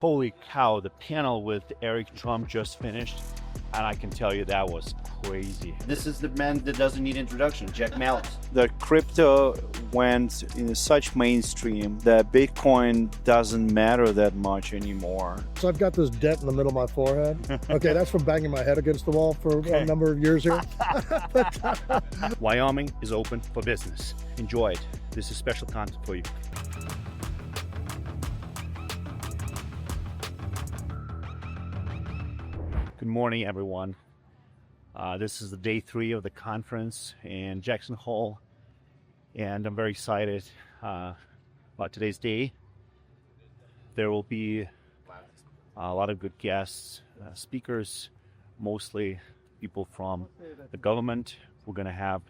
Holy cow, the panel with Eric Trump just finished, and I can tell you that was crazy. This is the man that doesn't need introduction, Jack Mallett. The crypto went in such mainstream that Bitcoin doesn't matter that much anymore. So I've got this dent in the middle of my forehead. Okay, that's from banging my head against the wall for a number of years here. Wyoming is open for business. Enjoy it. This is special content for you. Good morning, everyone. This is the day 3 of the conference in Jackson Hole, and I'm very excited about today's day. There will be a lot of good guests, speakers, mostly people from the government. We're going to have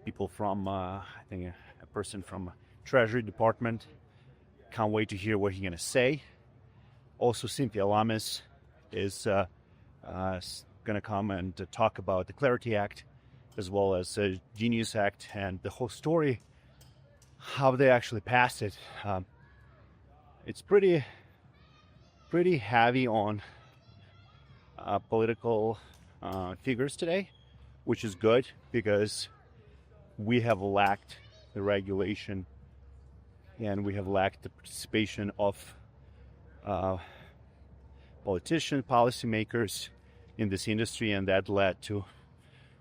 people from, I think, a person from Treasury Department. Can't wait to hear what he's going to say. Also, Cynthia Lummis is going to come and talk about the Clarity Act, as well as the Genius Act and the whole story, how they actually passed it. It's pretty heavy on political figures today, which is good because we have lacked the regulation and we have lacked the participation of politicians, policymakers in this industry, and that led to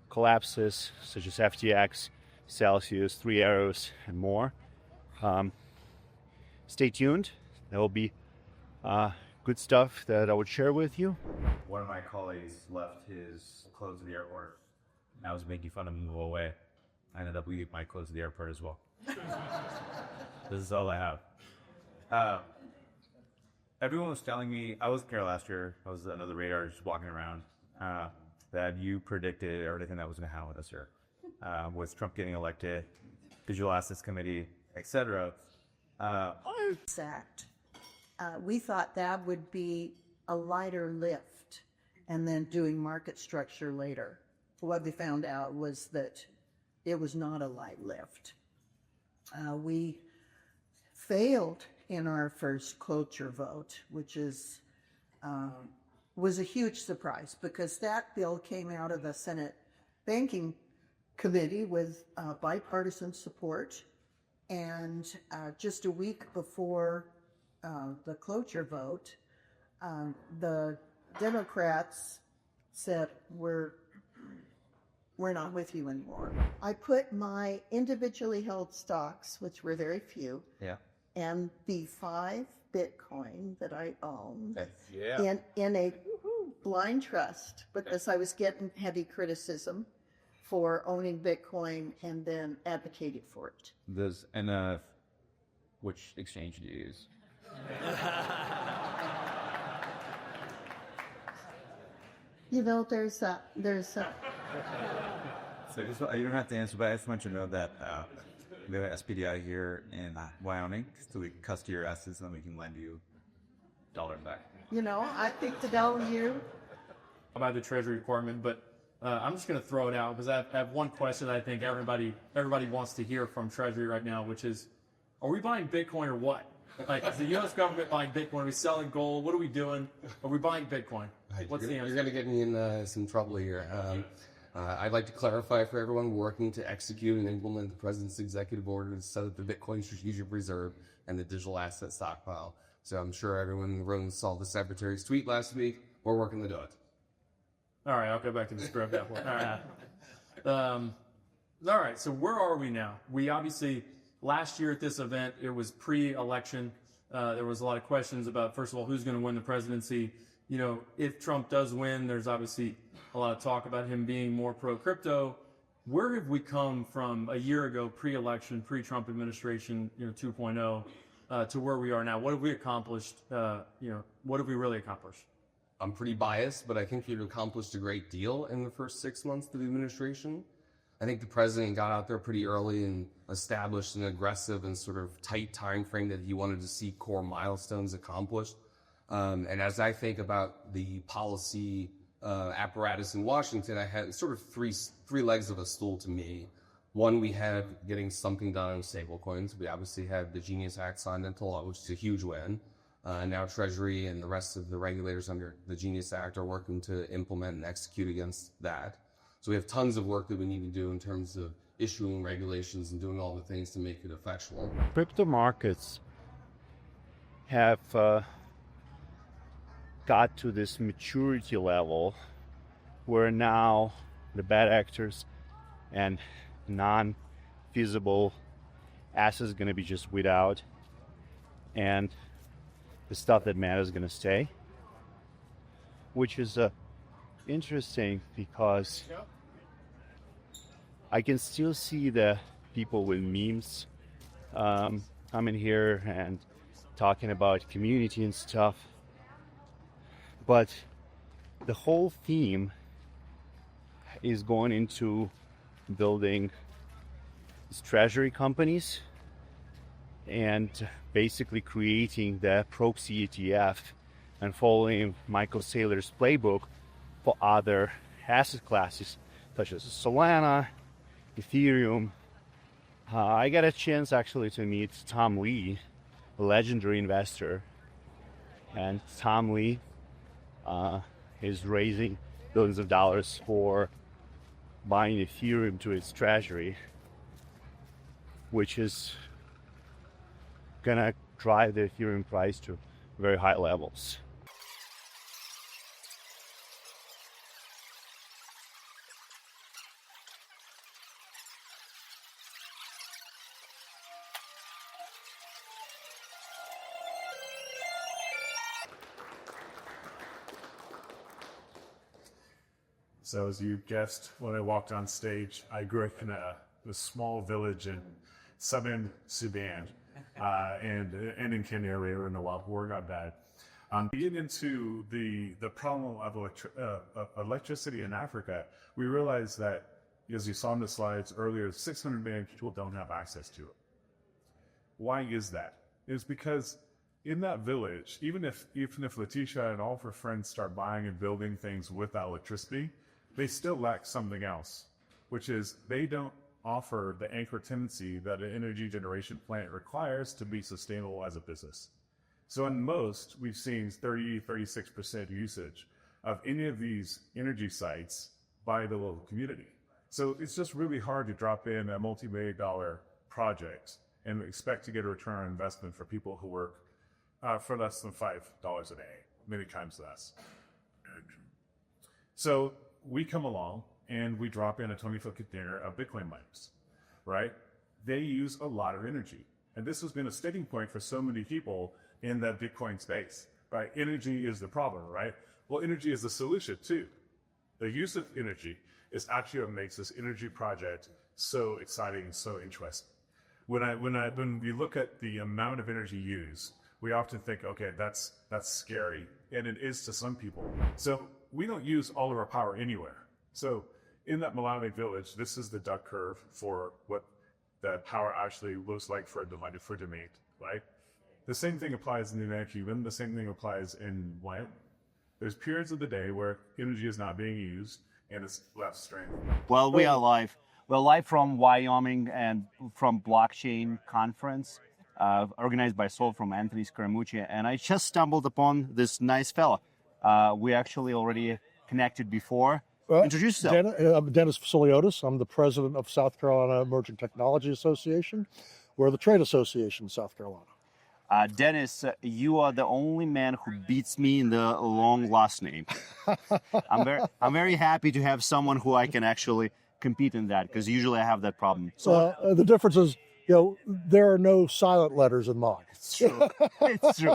collapses such as FTX, Celsius, Three Arrows, and more. Stay tuned. There will be good stuff that I would share with you. One of my colleagues left his clothes at the airport. I was making fun of him to go away. I ended up leaving my clothes at the airport as well. This is all I have. Everyone was telling me, I wasn't here last year, I was under the radar just walking around, that you predicted everything that was going to happen this year. With Trump getting elected, Digital Assets Committee, etc. Act. We thought that would be a lighter lift and then doing market structure later. What we found out was that it was not a light lift. We failed in our first cloture vote, which was a huge surprise because that bill came out of the Senate Banking Committee with bipartisan support. And just a week before the cloture vote, the Democrats said, we're not with you anymore. I put my individually held stocks, which were very few, and the 5 Bitcoin that I own in a blind trust because I was getting heavy criticism for owning Bitcoin and then advocating for it. Which exchange do you use? You know, there's So you don't have to answer, but I just want you to know that we have an SPDI here in Wyoming, so we can custody your assets and then we can lend you dollars back. You know, I think to tell you. By the Treasury Department, but I'm just going to throw it out because I have one question that I think everybody wants to hear from Treasury right now, which is, are we buying Bitcoin or what? Like, is the U.S. government buying Bitcoin? Are we selling gold? What are we doing? Are we buying Bitcoin? What's the answer? You're going to get me in some trouble here. I'd like to clarify for everyone, we're working to execute and implement the President's executive order to set up the Bitcoin Strategic Reserve and the digital asset stockpile. So I'm sure everyone in the room saw the Secretary's tweet last week. We're working to do it. All right, I'll go back to the script that one. All right, so where are we now? We obviously, last year at this event, it was pre-election. There was a lot of questions about, first of all, who's going to win the presidency. You know, if Trump does win, there's obviously a lot of talk about him being more pro-crypto. Where have we come from a year ago, pre-election, pre-Trump administration, 2.0, to where we are now? What have we accomplished? What have we really accomplished? I'm pretty biased, but I think you've accomplished a great deal in the first 6 months of the administration. I think the president got out there pretty early and established an aggressive and sort of tight time frame that he wanted to see core milestones accomplished. And as I think about the policy apparatus in Washington, I had sort of three legs of a stool to me. One, we had getting something done on stablecoins. We obviously had the Genius Act signed into law, which is a huge win. And now Treasury and the rest of the regulators under the Genius Act are working to implement and execute against that. So we have tons of work that we need to do in terms of issuing regulations and doing all the things to make it effectual. Crypto markets have got to this maturity level where now the bad actors and non-feasible assets are going to be just weeded out, and the stuff that matters is going to stay, which is interesting because I can still see the people with memes coming here and talking about community and stuff, but the whole theme is going into building these treasury companies and basically creating the proxy ETF and following Michael Saylor's playbook for other asset classes such as Solana, Ethereum. I got a chance actually to meet Tom Lee, a legendary investor, and Tom Lee is raising billions of dollars for buying Ethereum to its treasury, which is gonna drive the Ethereum price to very high levels. So as you guessed, when I walked on stage, I grew up in a small village in southern Sudan, and in Kenya later in the while war got bad. Getting into the problem of electricity in Africa, we realized that, as you saw in the slides earlier, 600 million people don't have access to it. Why is that? It's because in that village, even if Letitia and all of her friends start buying and building things with that electricity, they still lack something else, which is they don't offer the anchor tenancy that an energy generation plant requires to be sustainable as a business. So in most, we've seen 36% usage of any of these energy sites by the local community. So it's just really hard to drop in a multi-million-dollar project and expect to get a return on investment for people who work for less than $5 a day, many times less. So we come along and we drop in a 20-foot container of Bitcoin miners, right? They use a lot of energy. And this has been a sticking point for so many people in that Bitcoin space, right? Energy is the problem, right? Well, energy is the solution too. The use of energy is actually what makes this energy project so exciting and so interesting. When we look at the amount of energy used, we often think, okay, that's scary, and it is to some people. So we don't use all of our power anywhere. So in that Malawi village, this is the duck curve for what that power actually looks like for demand, right? The same thing applies in the United Kingdom. The same thing applies in Wyoming. There's periods of the day where energy is not being used and it's left stranded. Well, we are live. We're live from Wyoming and from blockchain conference organized by Sol from Anthony Scaramucci. And I just stumbled upon this nice fella. We actually already connected before. Introduce yourself. I'm Dennis Facilotus. I'm the president of South Carolina Emerging Technology Association. We're the trade association in South Carolina. Dennis, you are the only man who beats me in the long last name. I'm very happy to have someone who I can actually compete in that, because usually I have that problem. So the difference is, there are no silent letters in mine. It's true. It's true.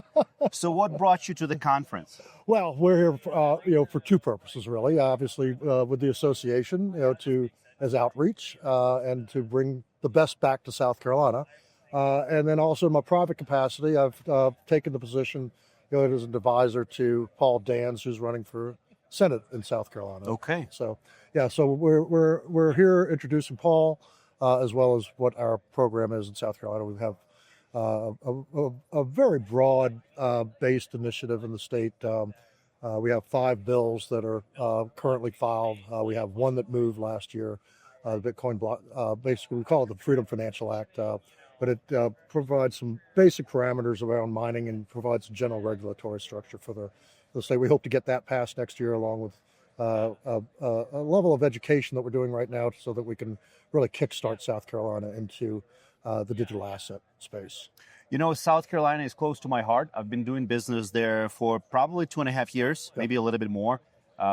So what brought you to the conference? Well, we're here, for two purposes, really. Obviously, with the association, as outreach and to bring the best back to South Carolina. And then also in my private capacity, I've taken the position, as an advisor to Paul Dans, who's running for Senate in South Carolina. Okay. So we're here introducing Paul, as well as what our program is in South Carolina. We have a very broad based initiative in the state. We have 5 bills that are currently filed. We have one that moved last year, the Bitcoin block. Basically, we call it the Freedom Financial Act. but it provides some basic parameters around mining and provides a general regulatory structure for the state. We hope to get that passed next year, along with a level of education that we're doing right now, so that we can really kickstart South Carolina into the digital asset space. You know, South Carolina is close to my heart. I've been doing business there for probably 2.5 years, maybe a little bit more.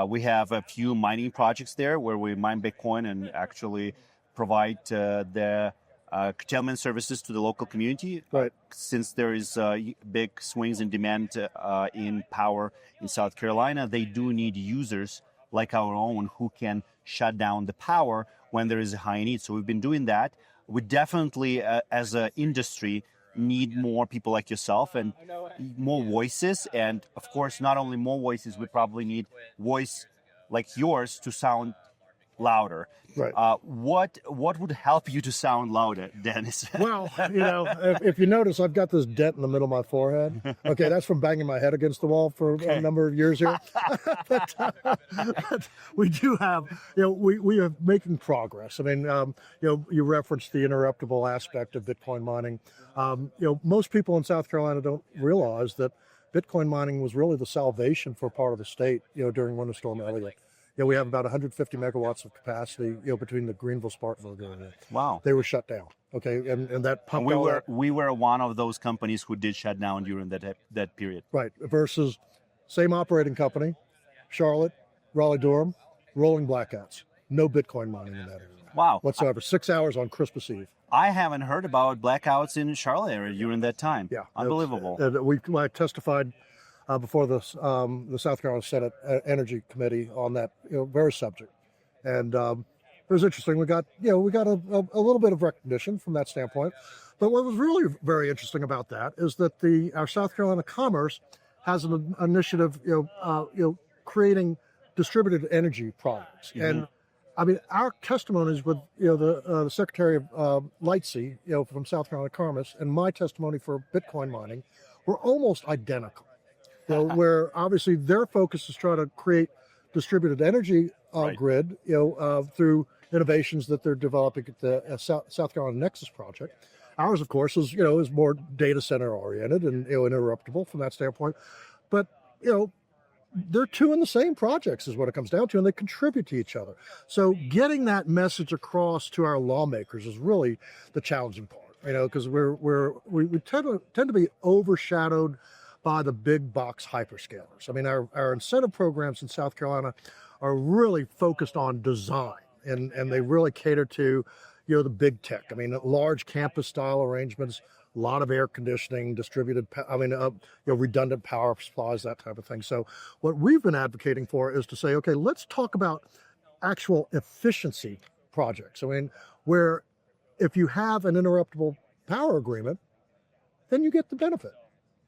We have a few mining projects there where we mine Bitcoin and actually provide the curtailment services to the local community. Right. Since there is big swings in demand in power in South Carolina, they do need users like our own who can shut down the power when there is a high need. So we've been doing that. We definitely, as an industry, need more people like yourself and more voices. And of course, not only more voices, we probably need voice like yours to sound louder. Right. What would help you to sound louder, Dennis? Well, if you notice, I've got this dent in the middle of my forehead. Okay, that's from banging my head against the wall for a number of years here. but we do have, we are making progress. I mean, you referenced the interruptible aspect of Bitcoin mining. Most people in South Carolina don't realize that Bitcoin mining was really the salvation for part of the state, during Winter Storm Elliott. We have about 150 megawatts of capacity, between the Greenville-Spartanburg area. Wow. They were shut down. Okay, and that pumped we were one of those companies who did shut down during that period. Right, versus same operating company, Charlotte, Raleigh-Durham, rolling blackouts. No Bitcoin mining in that area. Wow. Whatsoever. 6 hours on Christmas Eve. I haven't heard about blackouts in Charlotte area during that time. Yeah. Unbelievable. I testified before the South Carolina Senate Energy Committee on that very subject, and it was interesting. We got a little bit of recognition from that standpoint, but what was really very interesting about that is that our South Carolina Commerce has an initiative, creating distributed energy products, and I mean our testimonies with the Secretary of Lightsey, from South Carolina Commerce, and my testimony for Bitcoin mining were almost identical. Where obviously their focus is trying to create distributed energy grid, through innovations that they're developing at the South Carolina Nexus project. Ours, of course, is more data center oriented and interruptible from that standpoint. But they're two in the same projects is what it comes down to, and they contribute to each other. So getting that message across to our lawmakers is really the challenging part. Because we tend to be overshadowed by the big box hyperscalers. I mean, our incentive programs in South Carolina are really focused on design, and they really cater to, the big tech. I mean, large campus style arrangements, a lot of air conditioning, distributed, redundant power supplies, that type of thing. So what we've been advocating for is to say, okay, let's talk about actual efficiency projects. I mean, where if you have an interruptible power agreement, then you get the benefit.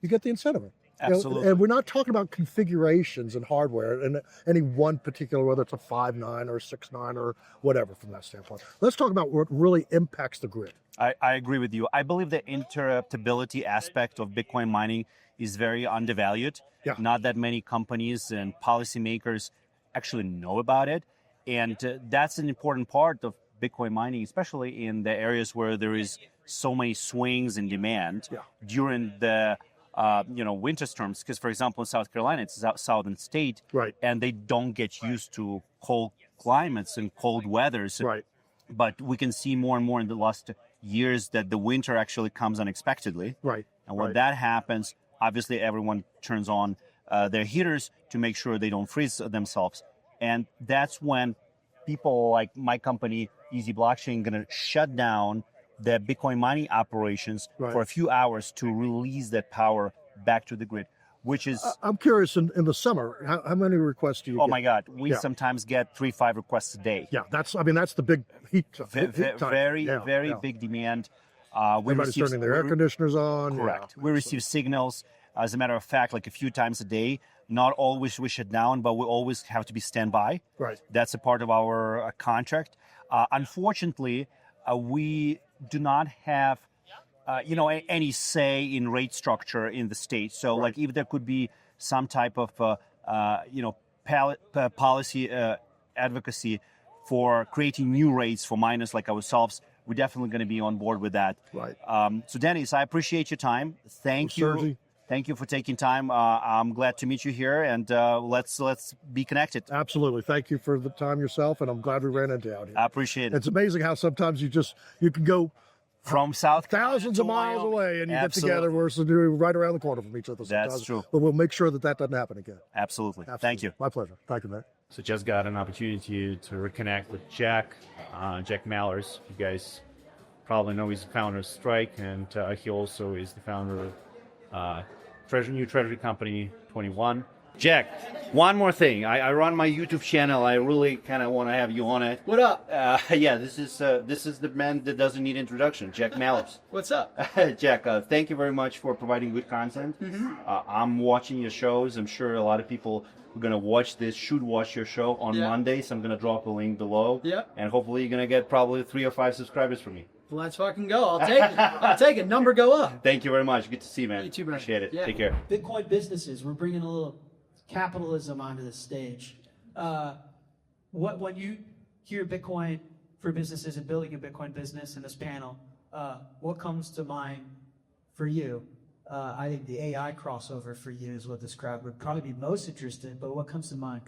You get the incentive. Absolutely. And we're not talking about configurations and hardware and any one particular, whether it's a 5.9 or a 6.9 or whatever from that standpoint. Let's talk about what really impacts the grid. I agree with you. I believe the interruptibility aspect of Bitcoin mining is very undervalued. Yeah. Not that many companies and policymakers actually know about it. And that's an important part of Bitcoin mining, especially in the areas where there is so many swings in demand during the winter storms. Because, for example, in South Carolina, it's a southern state, right, and they don't get used to cold climates and cold weathers. Right. But we can see more and more in the last years that the winter actually comes unexpectedly. Right. And when that happens, obviously everyone turns on their heaters to make sure they don't freeze themselves. And that's when people like my company, Easy Blockchain, going to shut down the Bitcoin mining operations for a few hours to release that power back to the grid, which is... I'm curious, in the summer, how many requests do you get? Oh my God, we sometimes get 3-5 requests a day. Yeah, that's the big heat time. Very big demand. Everybody's turning their air conditioners on. Correct. Yeah. We receive signals, as a matter of fact, like a few times a day. Not always we shut down, but we always have to be standby. Right. That's a part of our contract. Unfortunately, we do not have, any say in rate structure in the state. So, like, if there could be some type of, policy advocacy for creating new rates for miners like ourselves, we're definitely going to be on board with that. Right. So, Dennis, I appreciate your time. Thank you. Sergii. Thank you for taking time. I'm glad to meet you here, and let's be connected. Absolutely. Thank you for the time yourself, and I'm glad we ran into you out here. I appreciate it. It's amazing how sometimes you can go From South Carolina thousands to of miles Wyoming. away and you Absolutely. get together versus you're right around the corner from each other sometimes. That's true. But we'll make sure that doesn't happen again. Absolutely. Absolutely. Thank you. My pleasure. Thank you, man. So just got an opportunity to reconnect with Jack Mallers. You guys probably know he's the founder of Strike, and he also is the founder of new Treasury company 21. Jack, one more thing. I run my YouTube channel. I really kind of want to have you on it. What up? Yeah, this is the man that doesn't need introduction, Jack Mallers. What's up? Jack, thank you very much for providing good content. I'm watching your shows. I'm sure a lot of people who are going to watch this should watch your show on Monday, so I'm going to drop a link below. Yeah. And hopefully you're going to get probably 3 or 5 subscribers from me. Well, let's fucking go. I'll take it. I'll take it. Number go up. Thank you very much. Good to see you, man. You too, brother. Appreciate it. Yeah. Take care. Bitcoin businesses. We're bringing a little capitalism onto the stage. When you hear Bitcoin for businesses and building a Bitcoin business in this panel, what comes to mind for you? I think the AI crossover for you is what this crowd would probably be most interested in, but what comes to mind?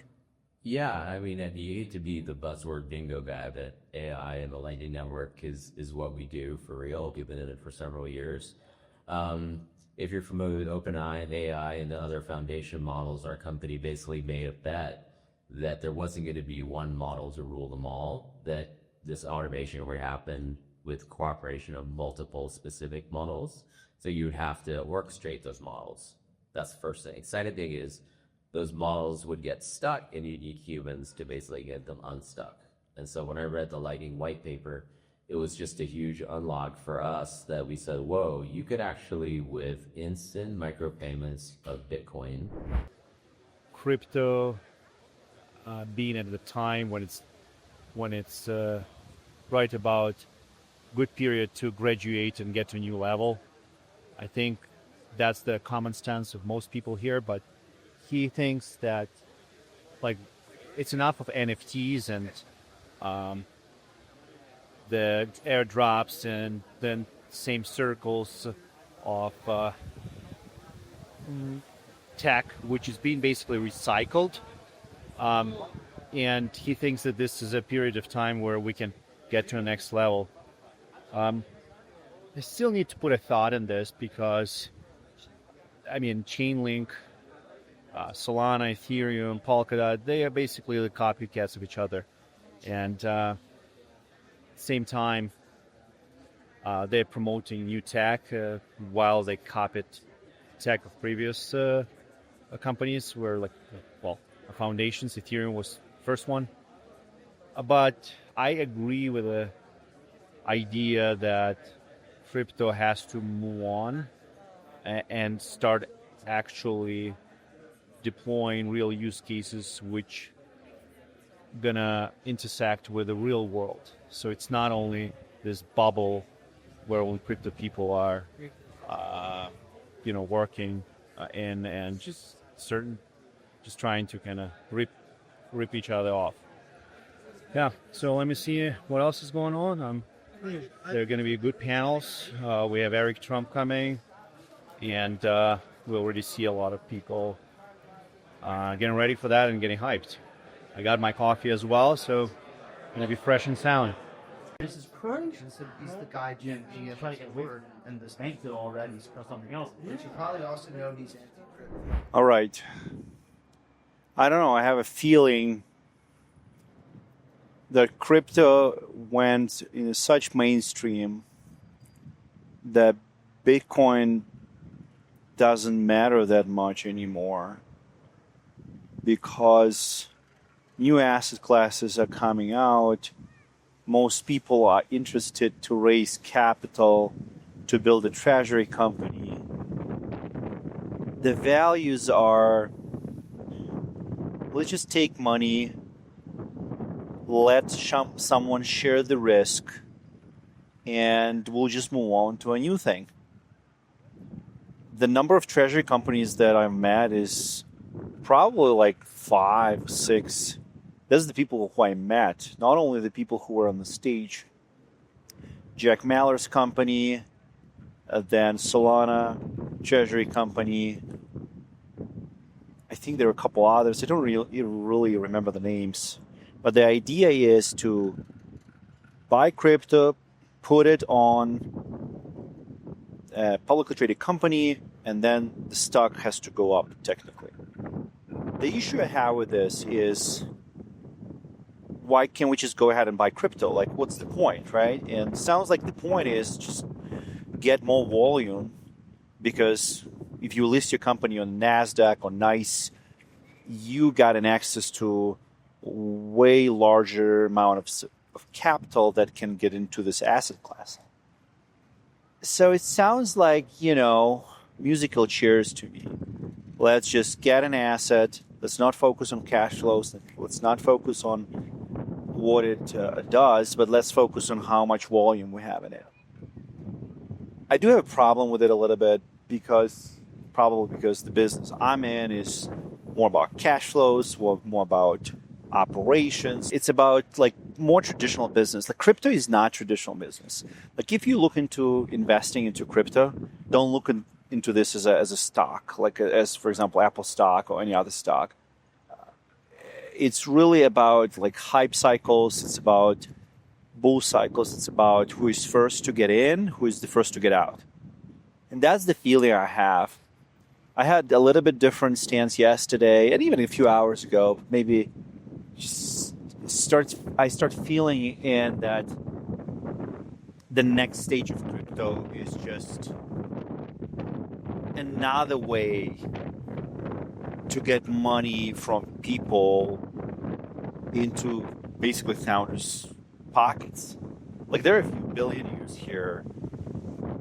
Yeah, I mean, and you hate to be the buzzword bingo guy, but AI and the Lightning Network is what we do for real. We've been in it for several years. If you're familiar with OpenAI and AI and the other foundation models, our company basically made a bet that there wasn't going to be one model to rule them all, that this automation would happen with cooperation of multiple specific models. So you would have to orchestrate those models. That's the first thing. Second thing is those models would get stuck and you need humans to basically get them unstuck. And so when I read the Lightning white paper, it was just a huge unlock for us that we said, whoa, you could actually, with instant micropayments of Bitcoin. Crypto being at the time when it's right about good period to graduate and get to a new level. I think that's the common stance of most people here, but he thinks that like it's enough of NFTs and the airdrops and then same circles of tech, which is being basically recycled. And he thinks that this is a period of time where we can get to the next level. I still need to put a thought in this because, I mean, Chainlink, Solana, Ethereum, Polkadot, they are basically the copycats of each other. And same time, they're promoting new tech while they copied tech of previous companies where foundations. Ethereum was the first one. But I agree with the idea that crypto has to move on and start actually deploying real use cases which gonna intersect with the real world. So it's not only this bubble where only crypto people are, working in and just trying to kind of rip each other off. Yeah. So let me see what else is going on. There are going to be good panels. We have Eric Trump coming, and we already see a lot of people getting ready for that and getting hyped. I got my coffee as well, so going to be fresh and sound. This is crazy. He's the guy Jim G. trying to get weird in this bank deal already. He's got something else. But you probably also know he's anti-crypto. All right. I don't know. I have a feeling that crypto went in such mainstream that Bitcoin doesn't matter that much anymore because new asset classes are coming out. Most people are interested to raise capital to build a treasury company. The values are, let's just take money, let someone share the risk, and we'll just move on to a new thing. The number of treasury companies that I've met is probably like 5, 6. Those are the people who I met, not only the people who were on the stage. Jack Mallers' company, then Solana, Treasury company. I think there are a couple others. I don't really remember the names. But the idea is to buy crypto, put it on a publicly traded company, and then the stock has to go up technically. The issue I have with this is, why can't we just go ahead and buy crypto? Like, what's the point, right? And it sounds like the point is just get more volume, because if you list your company on NASDAQ or NICE, you got an access to way larger amount of capital that can get into this asset class. So it sounds like, musical chairs to me. Let's just get an asset. Let's not focus on cash flows. Let's not focus on what it does, but let's focus on how much volume we have in it. I do have a problem with it a little bit probably because the business I'm in is more about cash flows, more about operations. It's about like more traditional business. Like crypto is not traditional business. Like if you look into investing into crypto, don't look into this as a stock, like as for example Apple stock or any other stock. It's really about like hype cycles. It's about bull cycles. It's about who is first to get in, who is the first to get out. And that's the feeling I have. I had a little bit different stance yesterday and even a few hours ago. Maybe I start feeling in that the next stage of crypto is just another way to get money from people into basically founders' pockets. Like there are a few billionaires here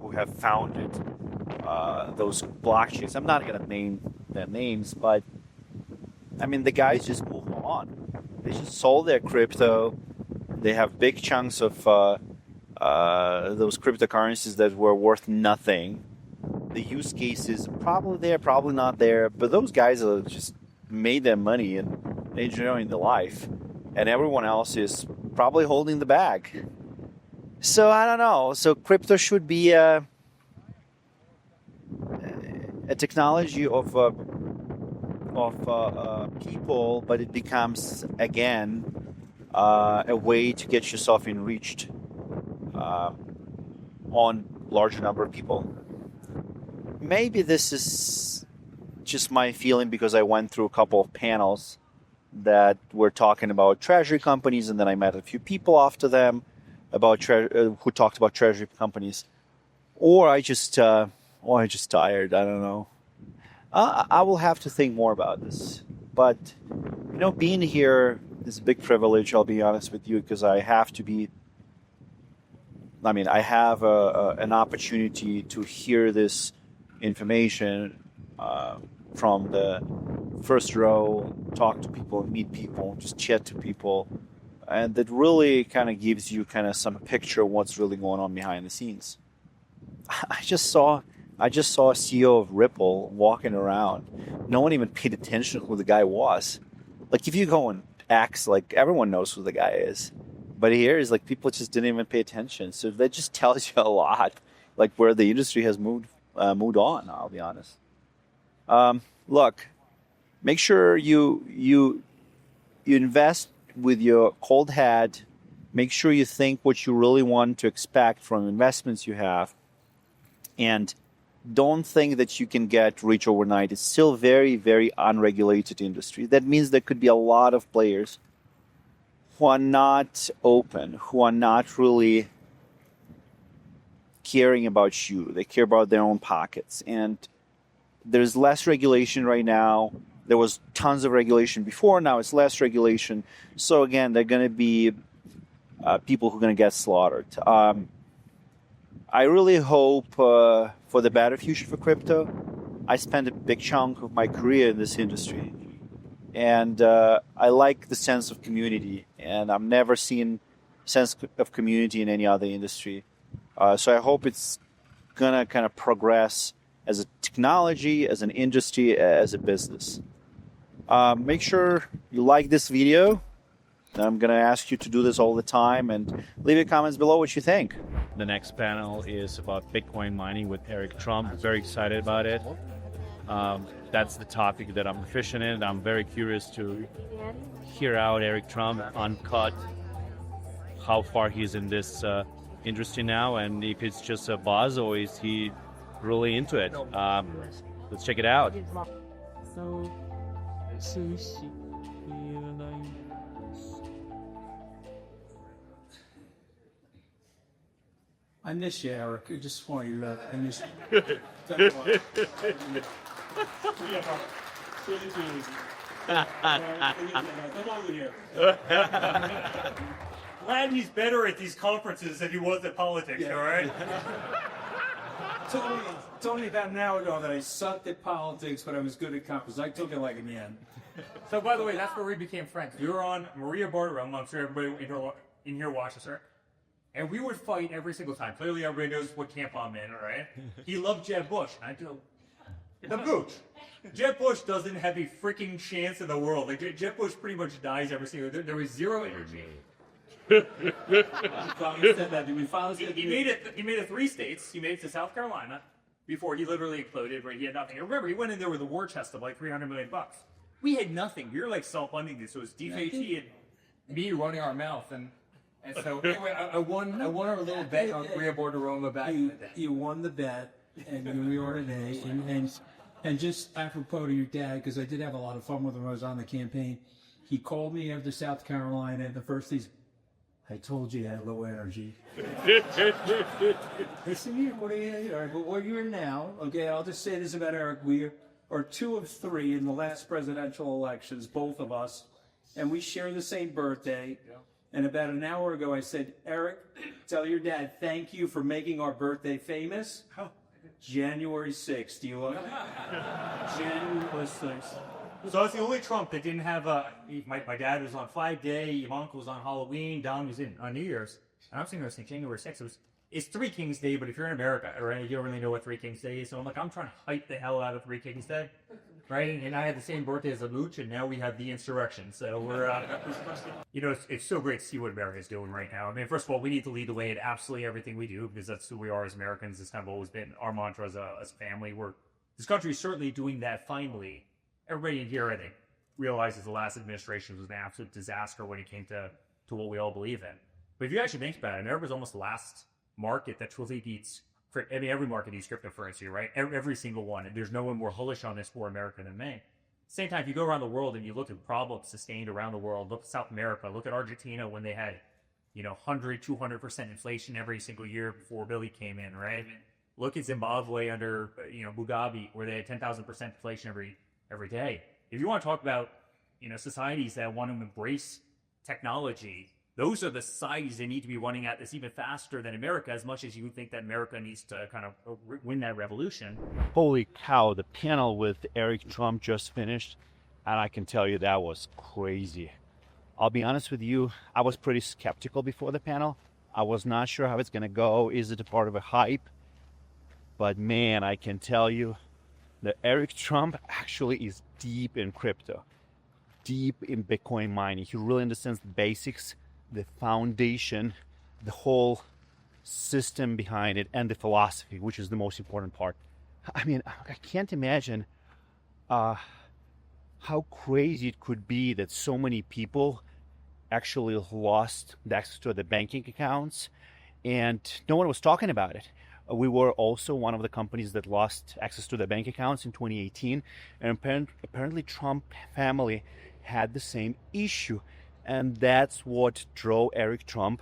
who have founded those blockchains. I'm not going to name their names, but I mean the guys just move on. They just sold their crypto. They have big chunks of those cryptocurrencies that were worth nothing. The use cases probably there, probably not there, but those guys are just made their money and enjoying the life, and everyone else is probably holding the bag. So I don't know. So crypto should be a technology of people, but it becomes again a way to get yourself enriched on larger number of people. Maybe this is just my feeling because I went through a couple of panels that were talking about treasury companies, and then I met a few people after them about who talked about treasury companies, or I just tired. I don't know. I will have to think more about this. But being here is a big privilege. I'll be honest with you, because I have an opportunity to hear this information from the first row, talk to people, meet people, just chat to people, and that really kind of gives you kind of some picture of what's really going on behind the scenes. I just saw a CEO of Ripple walking around. No one even paid attention to who the guy was. Like if you go and X, like everyone knows who the guy is, but here is like people just didn't even pay attention. So that just tells you a lot, like where the industry has moved on. I'll be honest. Look, make sure you invest with your cold head. Make sure you think what you really want to expect from investments you have, and don't think that you can get rich overnight. It's still very, very unregulated industry. That means there could be a lot of players who are not open, who are not really caring about you. They care about their own pockets. And there's less regulation right now. There was tons of regulation before. Now it's less regulation. So again, there are going to be people who are going to get slaughtered. I really hope for the better future for crypto. I spent a big chunk of my career in this industry, and I like the sense of community, and I've never seen sense of community in any other industry. So I hope it's gonna kind of progress as a technology, as an industry, as a business. Make sure you like this video. I'm gonna ask you to do this all the time, and leave your comments below what you think. The next panel is about Bitcoin mining with Eric Trump. Very excited about it. That's the topic that I'm proficient in. I'm very curious to hear out Eric Trump uncut how far he's in this industry now, and if it's just a buzz or is he really into it. Let's check it out. I miss you, Eric. I just want you to I miss you. Glad he's better at these conferences than he was at politics, all right? Told me about an hour ago that I sucked at politics, but I was good at conferences. I took it like a man. So, by the way, that's where we became friends. We were on Maria Bartiromo. I'm sure everybody in here watches her. And we would fight every single time. Clearly, everybody knows what camp I'm in, all right? He loved Jeb Bush. And I do. The gooch. Jeb Bush doesn't have a freaking chance in the world. Like, Jeb Bush pretty much dies every single day. There was zero energy. He made it 3 states. He made it to South Carolina before he literally imploded, right? He had nothing. And remember, he went in there with a war chest of like $300 million. We had nothing. We were like self-funding this. So it was DFHE and me running our mouth. And so anyway, I won our little bet on Maria Bartiromo back. You won the bet, and we were today. And just apropos to your dad, because I did have a lot of fun with him when I was on the campaign. He called me after South Carolina, and the first thing, I told you I had low energy. I said, what are you? All right, but where you're now, okay, I'll just say this about Eric. We are 2 of 3 in the last presidential elections, both of us, and we share the same birthday. Yeah. And about an hour ago, I said, Eric, tell your dad, thank you for making our birthday famous. Oh. January 6th. Do you want January 6th. So it's the only Trump that didn't have my dad was on Flag Day, my uncle was on Halloween, Don was on New Year's. And I'm sitting there saying January 6th. It's 3 Kings Day, but if you're in America, right, you don't really know what 3 Kings Day is. So I'm like, I'm trying to hype the hell out of 3 Kings Day, right? And I had the same birthday as a mooch, and now we have the insurrection. So we're, you know, it's so great to see what America's doing right now. I mean, first of all, we need to lead the way in absolutely everything we do, because that's who we are as Americans. It's kind of always been our mantra as a family. This country is certainly doing that finally. Everybody in here, I think, realizes the last administration was an absolute disaster when it came to what we all believe in. But if you actually think about it, America's almost the last market that truly beats, I mean, every market needs cryptocurrency, right? Every single one. And there's no one more bullish on this for America than me. Same time, if you go around the world and you look at problems sustained around the world, look at South America, look at Argentina when they had, 100, 200% inflation every single year before Billy came in, right? Look at Zimbabwe under, Mugabe, where they had 10,000% inflation every day. If you want to talk about, societies that want to embrace technology, those are the societies that need to be running at this even faster than America, as much as you think that America needs to kind of win that revolution. Holy cow, the panel with Eric Trump just finished, and I can tell you that was crazy. I'll be honest with you, I was pretty skeptical before the panel. I was not sure how it's going to go. Is it a part of a hype? But man, I can tell you that Eric Trump actually is deep in crypto, deep in Bitcoin mining. He really understands the basics, the foundation, the whole system behind it, and the philosophy, which is the most important part. I mean, I can't imagine how crazy it could be that so many people actually lost access to their banking accounts, and no one was talking about it. We were also one of the companies that lost access to their bank accounts in 2018, and apparently Trump family had the same issue. And that's what drove Eric Trump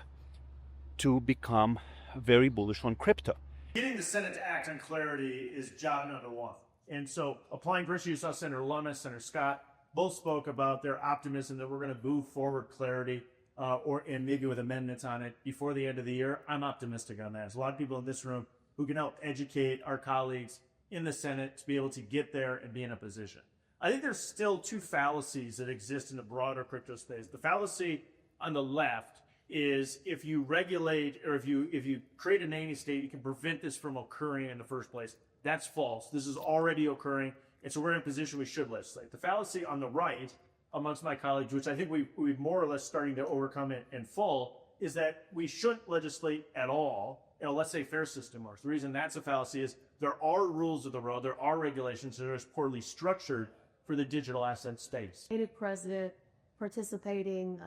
to become very bullish on crypto. Getting the Senate to act on clarity is job number 1. And so applying pressure, you saw Senator Lummis, Senator Scott, both spoke about their optimism that we're going to move forward clarity and maybe with amendments on it before the end of the year. I'm optimistic on that. There's a lot of people in this room who can help educate our colleagues in the Senate to be able to get there and be in a position. I think there's still 2 fallacies that exist in the broader crypto space. The fallacy on the left is if you regulate or if you create a nanny state, you can prevent this from occurring in the first place. That's false. This is already occurring, and so we're in a position we should legislate. The fallacy on the right, amongst my colleagues, which I think we've more or less starting to overcome it in full, is that we shouldn't legislate at all let's say fair system works. The reason that's a fallacy is there are rules of the road, there are regulations that are just poorly structured for the digital asset space. President participating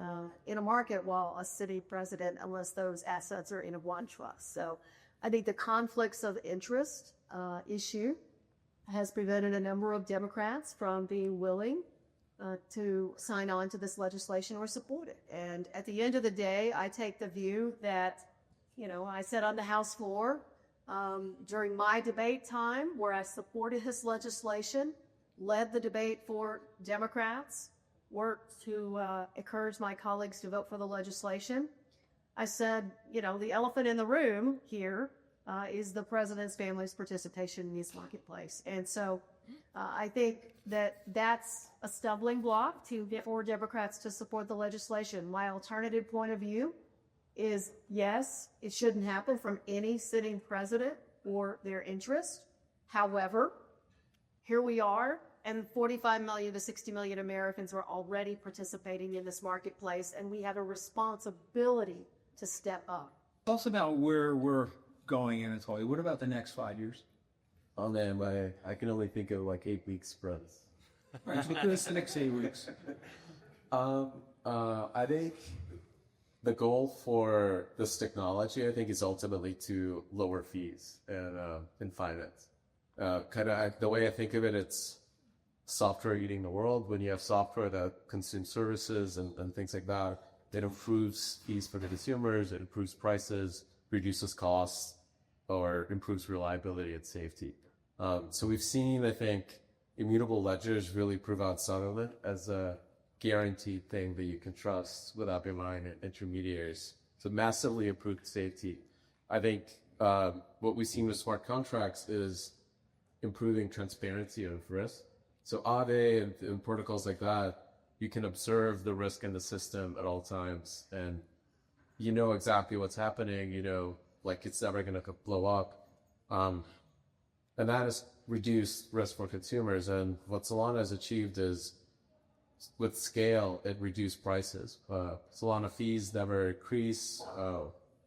in a market while a city president, unless those assets are in a one trust. So I think the conflicts of interest issue has prevented a number of Democrats from being willing to sign on to this legislation or support it. And at the end of the day, I take the view that, I said on the House floor during my debate time where I supported his legislation, led the debate for Democrats, worked to encourage my colleagues to vote for the legislation. I said, the elephant in the room here is the president's family's participation in this marketplace. And so I think that that's a stumbling block to get more Democrats to support the legislation. My alternative point of view is, yes, it shouldn't happen from any sitting president or their interest. However, here we are, and 45 million to 60 million Americans are already participating in this marketplace, and we have a responsibility to step up. Tell us about where we're going, Anatoly. What about the next 5 years? Oh man, I can only think of like 8 week sprints. Right, so give us the next 8 weeks. I think the goal for this technology, is ultimately to lower fees in finance. The way I think of it, it's software eating the world. When you have software that consumes services and things like that, it improves fees for the consumers, it improves prices, reduces costs, or improves reliability and safety. So we've seen, I think, immutable ledgers really prove out some of it as a guaranteed thing that you can trust without relying on intermediaries. So massively improved safety. I think what we've seen with smart contracts is improving transparency of risk. So Aave and protocols like that, you can observe the risk in the system at all times, and you know exactly what's happening, like it's never going to blow up. And that has reduced risk for consumers. And what Solana has achieved is, with scale, it reduced prices. Solana fees never increase.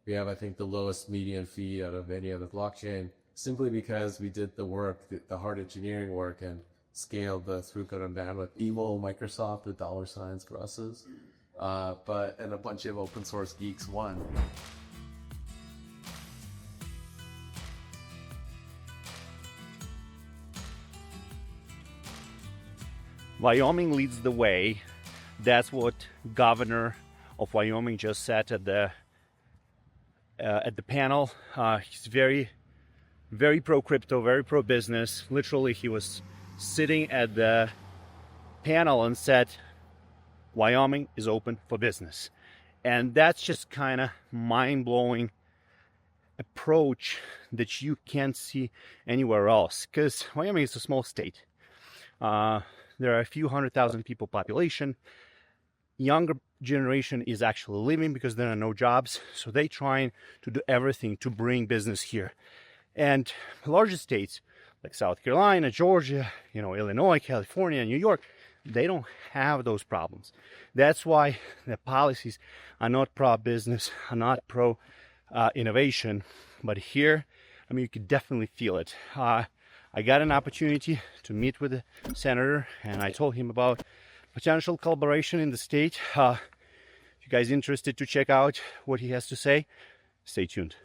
We have, I think, the lowest median fee out of any other blockchain, simply because we did the work, the hard engineering work, and scaled the throughput and bandwidth. Evil Microsoft, the dollar signs for us's, and a bunch of open source geeks won. Wyoming leads the way. That's what governor of Wyoming just said at the panel. He's very, very pro crypto, very pro business. Literally, he was sitting at the panel and said, Wyoming is open for business. And that's just kind of mind-blowing approach that you can't see anywhere else, because Wyoming is a small state. There are a few 100,000 people population. Younger generation is actually leaving because there are no jobs. So they trying to do everything to bring business here. And larger states like South Carolina, Georgia, Illinois, California, New York, they don't have those problems. That's why the policies are not pro-business, are not pro-innovation. But here, you could definitely feel it. I got an opportunity to meet with the senator, and I told him about potential collaboration in the state. If you guys interested to check out what he has to say, stay tuned.